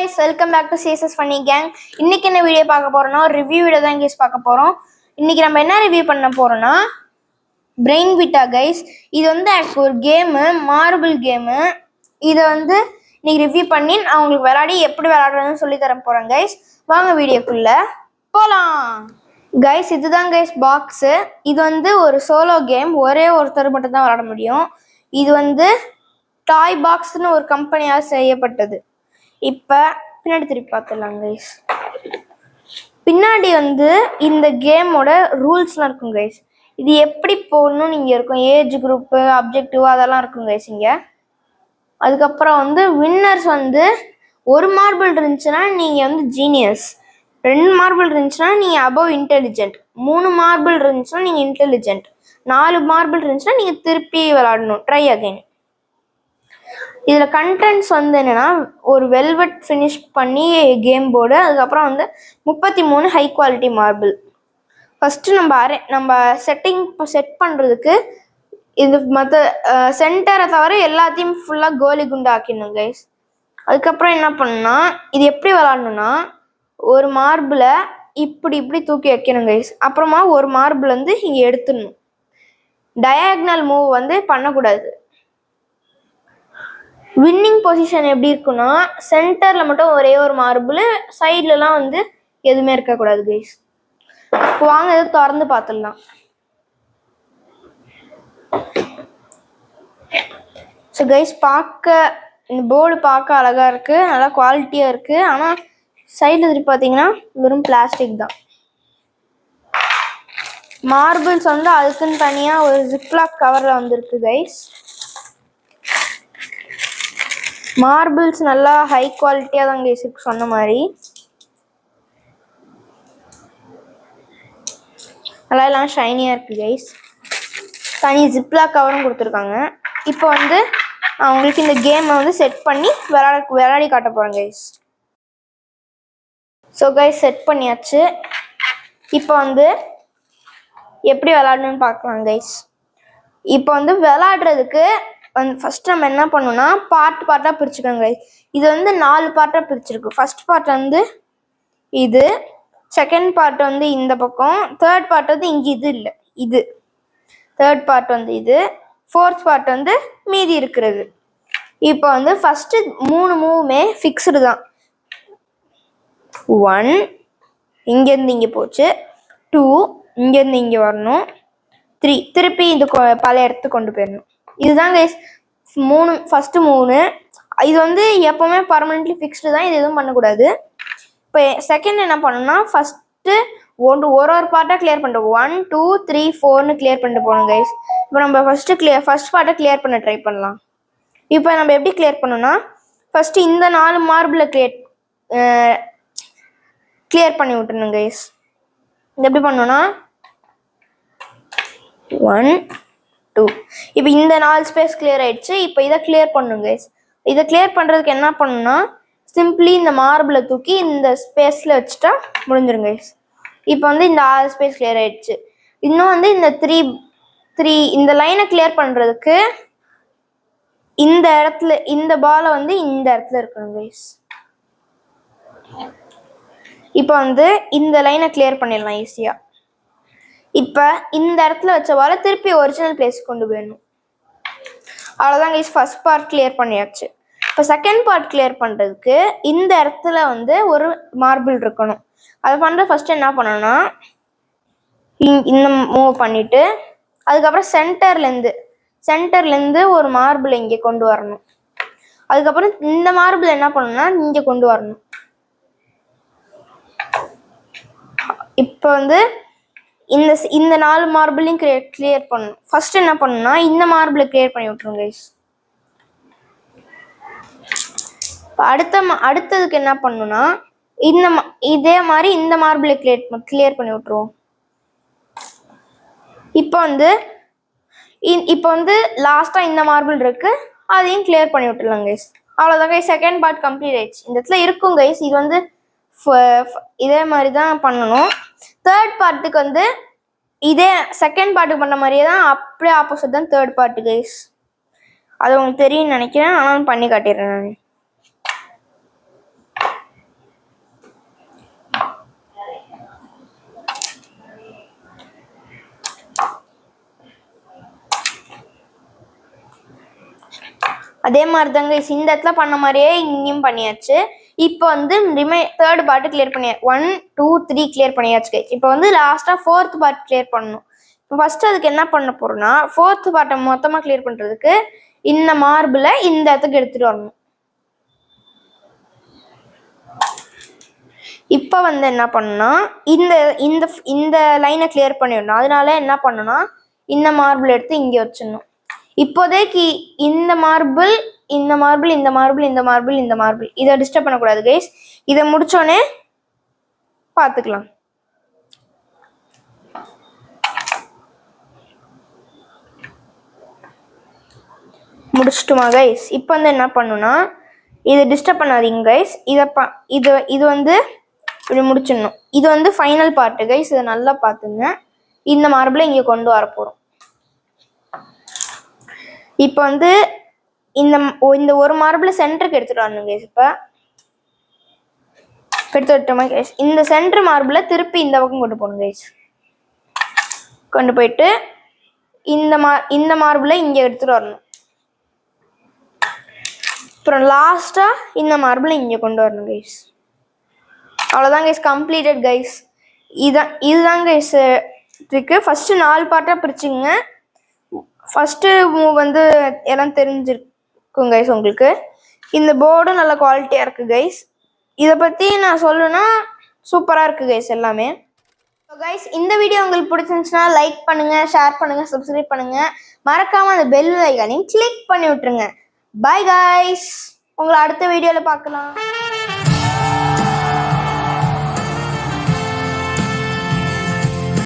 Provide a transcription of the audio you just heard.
guys, welcome back to CSS Funny Gang. இன்னைக்கு என்ன video பார்க்க போறோம்னா ரிவ்யூ வீடியோ தான் guys பார்க்க போறோம். இன்னைக்கு நம்ம என்ன ரிவ்யூ பண்ண போறோம்னா Brain Vita guys. இது வந்து ஒரு கேம், மார்பிள் கேம். இத வந்து இன்னைக்கு ரிவ்யூ பண்ணி நான் உங்களுக்கு விளையாடி எப்படி விளையாடுறதுன்னு சொல்லி தர போறேன் guys. வாங்க வீடியோக்குள்ள போலாம். guys, இதுதான் guys பாக்ஸ். இது வந்து ஒரு சோலோ கேம். ஒரே ஒருத்தர் மட்டும் தான் விளையாட முடியும். இது வந்து டாய் பாக்ஸ்னு ஒரு கம்பெனியால் செய்யப்பட்டது. இப்போ பின்னாடி திருப்பி பார்த்துடலாம் கைஸ். பின்னாடி வந்து இந்த கேமோட ரூல்ஸ்லாம் இருக்கும் கைஸ். இது எப்படி போடணும்னு இங்கே இருக்கும். ஏஜ் குரூப்பு, அப்ஜெக்டிவ் அதெல்லாம் இருக்கும் கைஸ் இங்கே. அதுக்கப்புறம் வந்து வின்னர்ஸ் வந்து ஒரு மார்பிள் இருந்துச்சுன்னா நீங்கள் வந்து ஜீனியஸ், 2 மார்பிள் இருந்துச்சுன்னா நீங்கள் அபவ் இன்டெலிஜென்ட், 3 மார்பிள் இருந்துச்சுன்னா நீங்கள் இன்டெலிஜென்ட், 4 மார்பிள் இருந்துச்சுன்னா நீங்கள் திருப்பி விளாடணும், ட்ரை அகைன். இதில் கண்டென்ட்ஸ் வந்து என்னென்னா ஒரு வெல்வெட் ஃபினிஷ் பண்ணி கேம் போர்டு, அதுக்கப்புறம் வந்து 33 ஹை குவாலிட்டி மார்பிள். ஃபஸ்ட்டு நம்ம செட் பண்ணுறதுக்கு இது மற்ற சென்டரை தவிர எல்லாத்தையும் ஃபுல்லாக கோலி குண்டு ஆக்கிடணும் கைஸ். அதுக்கப்புறம் என்ன பண்ணணும்னா இது எப்படி விளாடணுன்னா ஒரு மார்பிளை இப்படி தூக்கி வைக்கணும் கைஸ். அப்புறமா ஒரு மார்பிள் வந்து இங்கே எடுத்துடணும். டயாக்னல் மூவ் வந்து பண்ணக்கூடாது. வின்னிங் பொசிஷன் எப்படி இருக்குன்னா சென்டரில் மட்டும் ஒரே ஒரு மார்பிள், சைட்லலாம் வந்து எதுவுமே இருக்கக்கூடாது கைஸ். வாங்க எது திறந்து பார்த்துடலாம். ஸோ கைஸ், இந்த போர்டு பார்க்க அழகாக இருக்குது, நல்லா குவாலிட்டியாக இருக்குது. ஆனால் சைடில் திருப்பி பார்த்தீங்கன்னா வெறும் பிளாஸ்டிக் தான். மார்பிள்ஸ் வந்து அதுக்குன்னு தனியாக ஒரு ஜிப்லாக் கவரில் வந்துருக்கு கைஸ். மார்பிள்ஸ் நல்லா ஹை குவாலிட்டியாக தான் கைஸ் இருக்கு சொன்ன மாதிரி. நல்லா எல்லாம் ஷைனியாக இருக்குது கைஸ். தனி ஜிப்லாக் கவரும் கொடுத்துருக்காங்க. இப்போ வந்து நான் உங்களுக்கு இந்த கேமை வந்து செட் பண்ணி விளையாடி காட்ட போகிறேன் கைஸ். ஸோ கைஸ், செட் பண்ணியாச்சு. இப்போ வந்து எப்படி விளையாடணும்னு பார்க்கலாம் கைஸ். இப்போ வந்து விளையாடுறதுக்கு ஃபஸ்ட் நம்ம என்ன பண்ணணும்னா பார்ட்டாக பிரிச்சுக்கோங்க கைஸ். இது வந்து 4 பார்ட்டாக பிரிச்சிருக்கு. ஃபர்ஸ்ட் பார்ட் வந்து இது, செகண்ட் பார்ட் வந்து இந்த பக்கம், தேர்ட் பார்ட் வந்து இங்கே இது இல்லை, இது தேர்ட் பார்ட் வந்து இது, ஃபோர்த் பார்ட் வந்து மீதி இருக்கிறது. இப்போ வந்து ஃபஸ்ட்டு 3 மூவுமே ஃபிக்ஸ்டு தான். 1 இங்கேருந்து இங்கே போச்சு, 2 இங்கேருந்து இங்கே வரணும், 3 திருப்பி இது பழைய இடத்துக்கு கொண்டு போயிடணும். இதுதான் கைஸ் ஃபஸ்ட்டு 3. இது வந்து எப்போவுமே பர்மனெண்ட்லி ஃபிக்ஸ்டு தான், இது எதுவும் பண்ணக்கூடாது. இப்போ செகண்ட் என்ன பண்ணணும்னா ஃபஸ்ட்டு ஒரு பார்ட்டாக கிளியர் பண்ணிட்டு 1 2 3 4ன்னு கிளியர் பண்ணிட்டு போகணும் கைஸ். இப்போ நம்ம ஃபஸ்ட் பார்ட்டை கிளியர் பண்ண ட்ரை பண்ணலாம். இப்போ நம்ம எப்படி கிளியர் பண்ணோம்னா ஃபஸ்ட்டு இந்த 4 மார்பிளை கிளியர் பண்ணி விட்டுருணும் கைஸ். இது எப்படி பண்ணோன்னா 1 2. இப்போ இந்த 4 ஸ்பேஸ் கிளியர் ஆயிடுச்சு. இப்போ இதை கிளியர் பண்ணணும் கைஸ். இதை கிளியர் பண்ணுறதுக்கு என்ன பண்ணணும்னா சிம்பிளி இந்த மார்பிளை தூக்கி இந்த ஸ்பேஸில் வச்சுட்டா முடிஞ்சிடும் கைஸ். இப்போ வந்து இந்த 6 ஸ்பேஸ் கிளியர் ஆயிடுச்சு. இன்னும் வந்து இந்த 3 இந்த லைனை கிளியர் பண்ணுறதுக்கு இந்த இடத்துல இந்த பாலை வந்து இந்த இடத்துல இருக்கணும் கைஸ். இப்போ வந்து இந்த லைனை கிளியர் பண்ணிடலாம் ஈஸியாக. இப்போ இந்த இடத்துல வச்ச பாலை திருப்பி ஒரிஜினல் பிளேஸ் கொண்டு போயிடணும். அவ்வளோதான் கைஸ், ஃபர்ஸ்ட் பார்ட் கிளியர் பண்ணியாச்சு. இப்போ செகண்ட் பார்ட் கிளியர் பண்ணுறதுக்கு இந்த இடத்துல வந்து ஒரு மார்பிள் இருக்கணும். அதை பண்ணுற ஃபஸ்ட்டு என்ன பண்ணணும்னா இந்த மூவ் பண்ணிவிட்டு அதுக்கப்புறம் சென்டர்லேருந்து ஒரு மார்பிள் இங்கே கொண்டு வரணும். அதுக்கப்புறம் இந்த மார்பிள் என்ன பண்ணணும்னா இங்கே கொண்டு வரணும். இப்போ வந்து இந்த 4 மார்பிளையும் கிளியர் பண்ணணும். ஃபர்ஸ்ட் என்ன பண்ணணும்னா இந்த மார்பிளை கிளியர் பண்ணி விட்டுருங்க கைஸ். அடுத்ததுக்கு என்ன பண்ணணும்னா இதே மாதிரி இந்த மார்பிளை கிளியர் பண்ணி விட்டுருவோம். இப்போ வந்து லாஸ்ட்டாக இந்த மார்பிள் இருக்கு, அதையும் கிளியர் பண்ணி விட்டுருலாம் கைஸ். அவ்வளோதான் கைஸ், செகண்ட் பார்ட் கம்ப்ளீட் ஆயிடுச்சு. இந்த இடத்துல இருக்கும் கைஸ். இது வந்து இதே மாதிரி தான் பண்ணணும். தேர்ட் பார்ட்டுக்கு வந்து இதே செகண்ட் பார்ட்டுக்கு பண்ண மாதிரியே தான், அப்படியே ஆப்போசிட் தான் தேர்ட் பார்ட்டு கைஸ். அது உங்களுக்கு தெரியும்னு நினைக்கிறேன், ஆனால் பண்ணி காட்டிடுறேன் நான். அதே மாதிரி தாங்க இந்த இடத்துல பண்ண மாதிரியே இங்கேயும் பண்ணியாச்சு. இப்போ வந்து தேர்ட் பார்ட்டு கிளியர் பண்ணியாச்சு. 1 2 3 கிளியர் பண்ணியாச்சு கைஸ். இப்போ வந்து லாஸ்ட்டாக ஃபோர்த் பார்ட் கிளியர் பண்ணணும். இப்போ ஃபர்ஸ்ட் அதுக்கு என்ன பண்ண போறோம்னா ஃபோர்த் பார்ட்டை மொத்தமாக கிளியர் பண்ணுறதுக்கு இந்த மார்பிளை இந்த இடத்துக்கு எடுத்துகிட்டு வரணும். இப்போ வந்து என்ன பண்ணணும்னா இந்த இந்த இந்த லைனை கிளியர் பண்ணிடணும். அதனால என்ன பண்ணணும்னா இந்த மார்பிள் எடுத்து இங்கே வச்சிடணும். இப்போதைக்கு இந்த மார்பிள் இந்த மார்பிள் இந்த மார்பிள் இந்த மார்பிள் இந்த மார்பிள் இதை டிஸ்டர்ப் பண்ணக்கூடாது கைஸ். இதை முடிச்சோடனே பார்த்துக்கலாம். முடிச்சிட்டுமா கைஸ்? இப்போ வந்து என்ன பண்ணுன்னா இதை டிஸ்டர்ப் பண்ணாதீங்க கைஸ். இது வந்து இப்படி முடிச்சிடணும். இது வந்து ஃபைனல் பார்ட்டு கைஸ். இதை நல்லா பார்த்துங்க. இந்த மார்பிளை இங்கே கொண்டு வர போகிறோம். இப்போ வந்து இந்த ஒரு மார்பிளை சென்டருக்கு எடுத்துகிட்டு வரணும் கைஸ். இப்போ எடுத்து விட்டோமா கைஸ்? இந்த சென்டர் மார்பிளை திருப்பி இந்த பக்கம் கொண்டு போகணும் கைஸ். கொண்டு போயிட்டு இந்த மார்பிளை இங்கே எடுத்துகிட்டு வரணும். அப்புறம் லாஸ்ட்டாக இந்த மார்பிளை இங்கே கொண்டு வரணும் கைஸ். அவ்வளோதான் கைஸ், கம்ப்ளீட்டட் கைஸ். இதுதான் கைஸ் இருக்கு. ஃபஸ்ட்டு 4 பார்ட்டாக பிரிச்சுங்க. ஃபஸ்ட்டு மூவ் வந்து எல்லாம் தெரிஞ்சிருக்கும் கைஸ் உங்களுக்கு. இந்த போர்டும் நல்ல குவாலிட்டியாக இருக்குது கைஸ். இதை பற்றி நான் சொல்லணும்னா சூப்பராக இருக்குது கைஸ் எல்லாமே. ஸோ கைஸ், இந்த வீடியோ உங்களுக்கு பிடிச்சிருந்துச்சுன்னா லைக் பண்ணுங்கள், ஷேர் பண்ணுங்கள், சப்ஸ்கிரைப் பண்ணுங்கள். மறக்காமல் அந்த பெல் ஐகானையும் கிளிக் பண்ணி விட்டுருங்க. பாய் கைஸ், உங்களை அடுத்த வீடியோவில் பார்க்கலாம்.